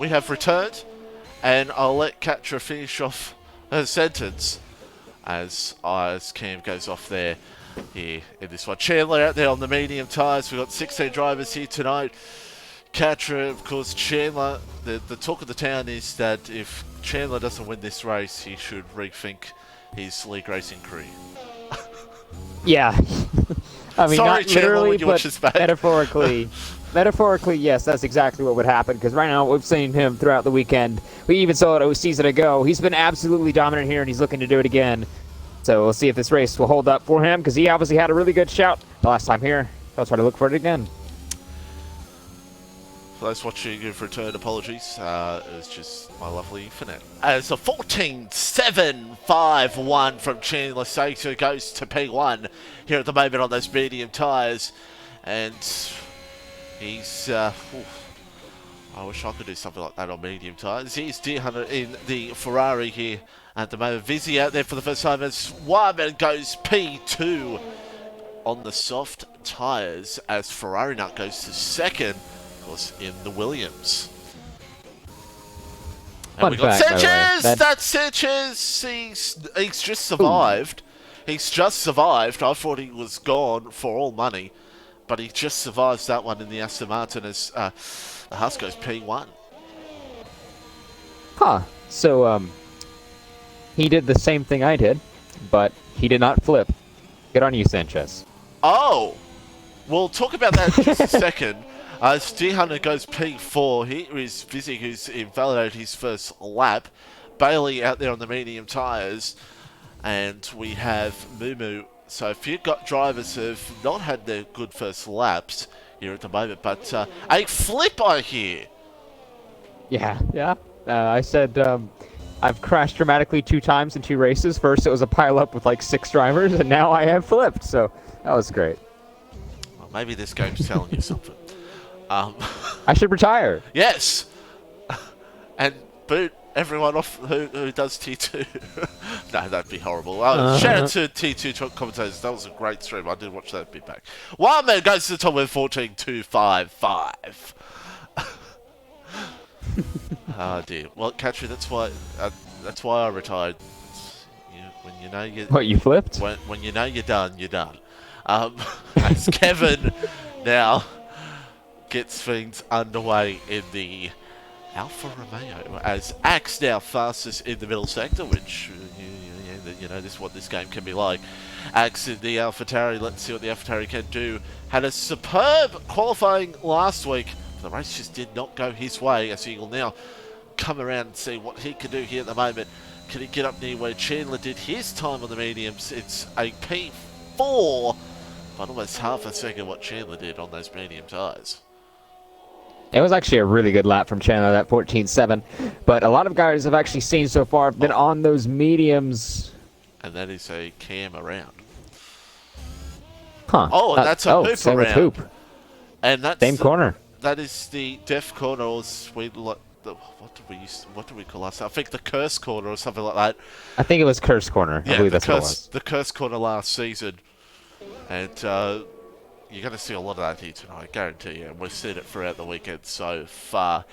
We have returned, and I'll let Katra finish off her sentence as Cam goes off there here in this one. Chandler out there on the medium tyres. We've got 16 drivers here tonight. Katra, of course, Chandler. The talk of the town is that if Chandler doesn't win this race, he should rethink his league racing career. Yeah. I mean, Sorry, not Chandler, literally, when you watch but this back. metaphorically. Metaphorically, yes, that's exactly what would happen. Because right now, we've seen him throughout the weekend. We even saw it a season ago. He's been absolutely dominant here, and he's looking to do it again. So we'll see if this race will hold up for him, because he obviously had a really good shout the last time here. I'll try to look for it again. For those watching who've returned, apologies. It was just my lovely Finette. As a 14.751 from Chandler Sato goes to P1 here at the moment on those medium tyres. And he's... I wish I could do something like that on medium tyres. Here's Deer Hunter in the Ferrari here at the moment. Vizzy out there for the first time as Wyman goes P2 on the soft tyres as Ferrari Nut goes to second. In the Williams. And we got Sanchez! That's Sanchez! He's just survived. Ooh. He's just survived. I thought he was gone for all money, but he just survives that one in the Aston Martin as the Haas goes P1. Huh. So, he did the same thing I did, but he did not flip. Good on you, Sanchez. Oh! We'll talk about that in just a second. As Deer Hunter goes P4, here is Vizzy, who's invalidated his first lap. Bailey out there on the medium tyres. And we have Mumu. So if you've got drivers who have not had their good first laps here at the moment, but a flip I hear. Yeah. I said I've crashed dramatically 2 times in 2 races. First it was a pile-up with like 6 drivers, and now I have flipped. So that was great. Well, maybe this game's telling you something. I should retire. Yes, and boot everyone off who does T2. No, that'd be horrible. Shout out to T2 commentators. That was a great stream. I did watch that bit back. One man goes to the top with 14.255. Oh dear. Well, Katri, that's why I retired. When you know you. What, you flipped? When you know you're done, you're done. As Kevin now gets things underway in the Alfa Romeo as Axe now fastest in the middle sector, which you know this is what this game can be like. Axe in the AlphaTauri. Let's see what the AlphaTauri can do. Had a superb qualifying last week. The race just did not go his way, as he will now come around and see what he can do here at the moment. Can he get up near where Chandler did his time on the mediums? It's a P4, but almost half a second what Chandler did on those medium tyres. It was actually a really good lap from Chandler, that 14.7. But a lot of guys have actually seen so far have been on those mediums. And that is a cam around. Huh. Oh, and that's a hoop same around. With hoop. And that's same corner. That is the deaf corner, or what do we call us? I think the curse corner or something like that. I think it was curse corner. Yeah, I believe that's what it was. The curse corner last season. And you're going to see a lot of that here tonight, I guarantee you. And we've seen it throughout the weekend so far.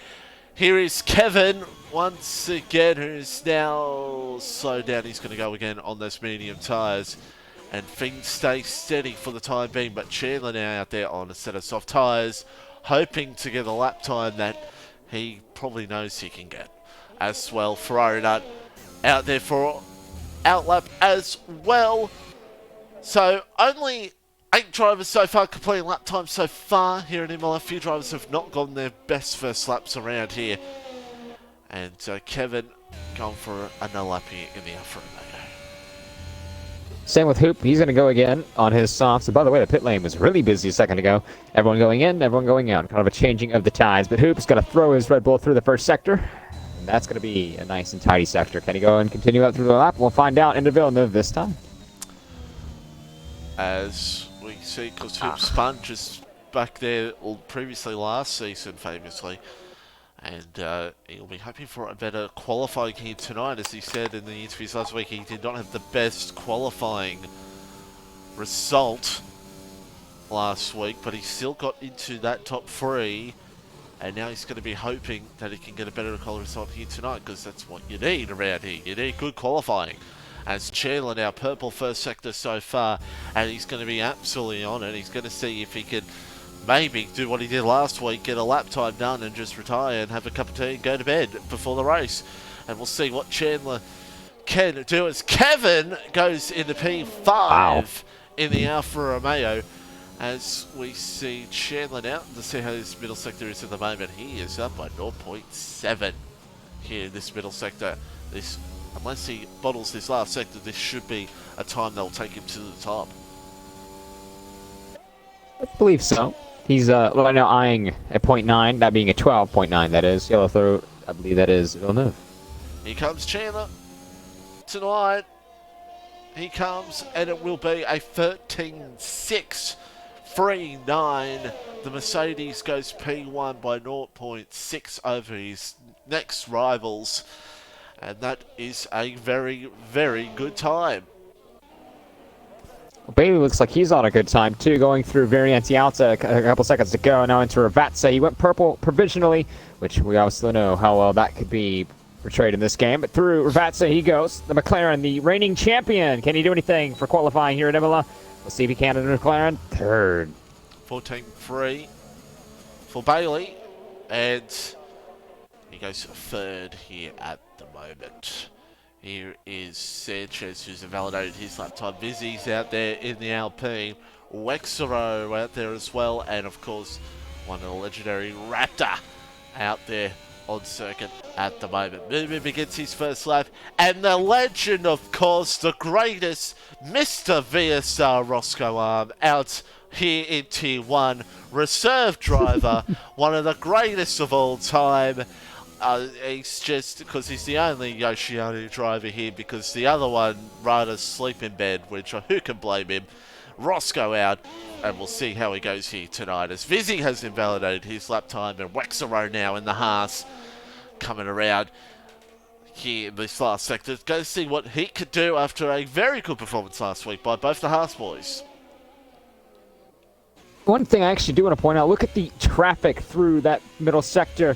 Here is Kevin once again, who's now slowed down. He's going to go again on those medium tyres. And things stay steady for the time being. But Chandler now out there on a set of soft tyres, hoping to get a lap time that he probably knows he can get. As well, Ferrari Nut out there for outlap as well. So only 8 drivers so far completing lap time so far here in Imola. A few drivers have not gone their best first laps around here. And Kevin going for another lap here in the Alfa Romeo. Same with Hoop. He's going to go again on his softs. And by the way, the pit lane was really busy a second ago. Everyone going in, everyone going out. Kind of a changing of the tides. But Hoop's going to throw his Red Bull through the first sector. And that's going to be a nice and tidy sector. Can he go and continue up through the lap? We'll find out into Villeneuve this time. As we see, because Hoop spun just back there previously last season, famously. And he'll be hoping for a better qualifying here tonight. As he said in the interviews last week, he did not have the best qualifying result last week, but he still got into that top 3 And now he's going to be hoping that he can get a better quality result here tonight, because that's what you need around here. You need good qualifying. As Chandler now purple first sector so far, and he's going to be absolutely on it. He's going to see if he can maybe do what he did last week, get a lap time done and just retire and have a cup of tea and go to bed before the race. And we'll see what Chandler can do as Kevin goes into P5 in the Alfa Romeo. As we see Chandler now, to see how this middle sector is at the moment. He is up by 0.7 here in this middle sector. This, unless he bottles this last sector, this should be a time that will take him to the top. I believe so. He's right now eyeing a 0.9, that being a 12.9, that is. Yellow throat, I believe that is Villeneuve. Here comes Chandler tonight. He comes, and it will be a 13.6. 3.9. The Mercedes goes P1 by 0.6 over his next rivals, and that is a very, very good time. Well, Bailey looks like he's on a good time too, going through Variante Alta a couple seconds ago. Now into Ravazza. He went purple provisionally, which we obviously know how well that could be portrayed in this game. But through Ravazza he goes. The McLaren, the reigning champion. Can he do anything for qualifying here at Imola? We'll see if he can in McLaren. Third. 14.3 for Bailey, and he goes third here at the moment. Here is Sanchez, who's invalidated his lap time. Vizzi's out there in the Alpine. Wexero out there as well, and of course, one of the legendary Raptor out there on circuit at the moment. Moving begins his first lap, and the legend, of course, the greatest, Mr. VSR Roscoe Arm, out here in Tier 1. Reserve driver, one of the greatest of all time. He's just, because he's the only Yoshiano driver here, because the other one rather sleep in bed, which who can blame him. Roscoe out, and we'll see how he goes here tonight, as Vizzy has invalidated his lap time, and Wexero now in the Haas coming around here in this last sector. Go see what he could do after a very good performance last week by both the Haas boys. One thing I actually do want to point out, look at the traffic through that middle sector,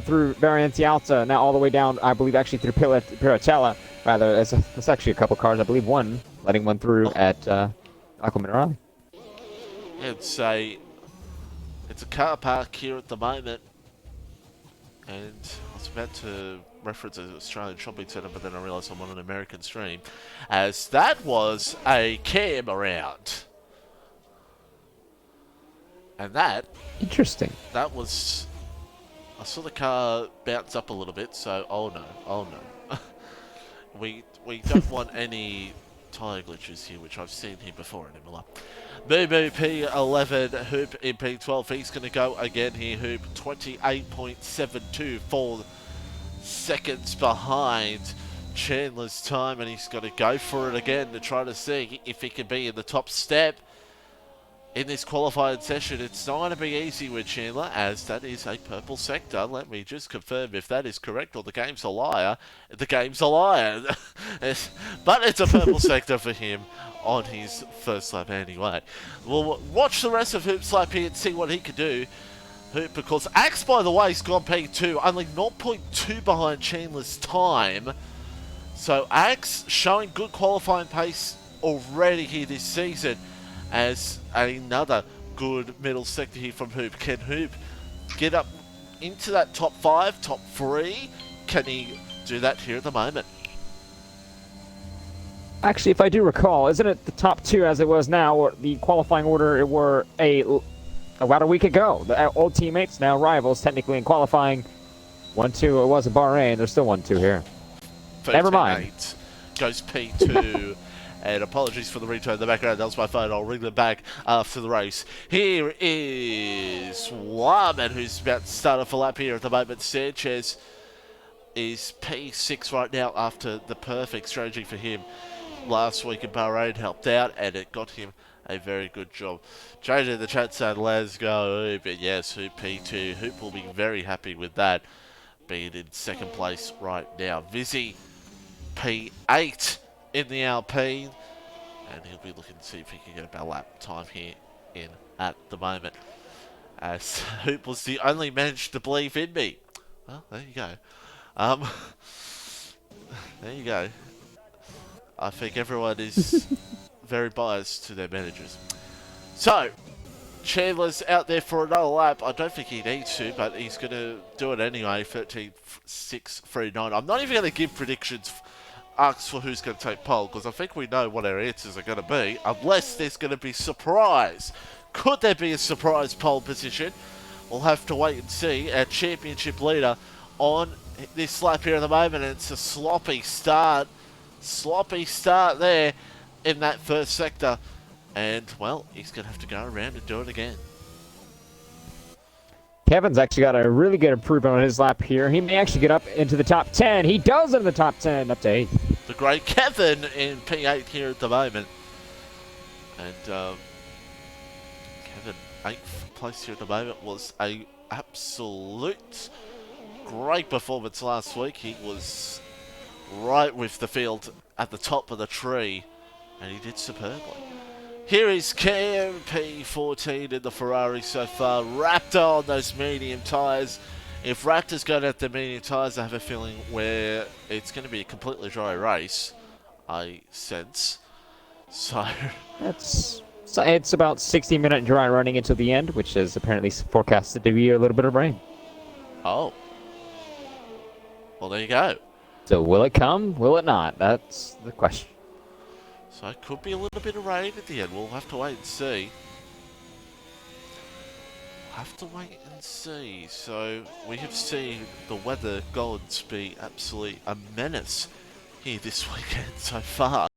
through Variante Alta, now all the way down, I believe, actually through Piratella. Rather, it's actually a couple cars, I believe one, letting one through at Aqua Minerale. It's a car park here at the moment, and I was about to reference an Australian shopping centre, but then I realised I'm on an American stream, as that was a cam around. And that... Interesting. That was... I saw the car bounce up a little bit, so oh no. we don't want any tyre glitches here, which I've seen here before in Imola. Moo P11, Hoop in P12. He's going to go again here, Hoop. 28.72, 4 seconds behind Chandler's time, and he's got to go for it again to try to see if he can be in the top step in this qualifying session. It's not going to be easy with Chandler, as that is a purple sector. Let me just confirm if that is correct, or the game's a liar. The game's a liar. But it's a purple sector for him on his first lap anyway. We'll watch the rest of Hoop's lap here and see what he can do. Hoop, because Axe, by the way, has gone P2, only 0.2 behind Chandler's time. So Axe showing good qualifying pace already here this season, as another good middle sector here from Hoop. Can Hoop get up into that top 5, top 3? Can he do that here at the moment? Actually, if I do recall, isn't it the top 2 as it was now, or the qualifying order it were about a week ago? The old teammates, now rivals, technically in qualifying. 1-2, it was a Bahrain. There's still 1-2 here. Never mind. Goes P2. And apologies for the return in the background. That was my phone. I'll ring them back after the race. Here is Warman, who's about to start off a lap here at the moment. Sanchez is P6 right now after the perfect strategy for him last week in Bahrain helped out, and it got him a very good job. Jade in the chat said, let's go. But yes, Hoop P2. Hoop will be very happy with that, being in second place right now. Vizzy P8 in the Alpine, and he'll be looking to see if he can get a better lap time here in at the moment. as it was the only manager to believe in me. Well, there you go. Um, there you go. I think everyone is very biased to their managers. So, Chandler's out there for another lap. I don't think he needs to, but he's going to do it anyway. 13.639. I'm not even going to give predictions, asks for who's going to take pole, because I think we know what our answers are going to be, unless there's going to be surprise. Could there be a surprise pole position? We'll have to wait and see. Our championship leader on this lap here at the moment, and it's a sloppy start. Sloppy start there in that first sector. And, well, he's going to have to go around and do it again. Kevin's actually got a really good improvement on his lap here. He may actually get up into the top 10. He does in the top 10, up to 8. The great Kevin in P8 here at the moment. And Kevin, 8th place here at the moment, was a absolute great performance last week. He was right with the field at the top of the tree, and he did superbly. Here is KMP14 in the Ferrari so far. Raptor on those medium tyres. If Raptor's going at the medium tyres, I have a feeling where it's going to be a completely dry race, I sense. So it's about 60-minute dry running until the end, which is apparently forecasted to be a little bit of rain. Oh. Well, there you go. So will it come? Will it not? That's the question. So it could be a little bit of rain at the end. We'll have to wait and see. So we have seen the weather gods be absolutely a menace here this weekend so far.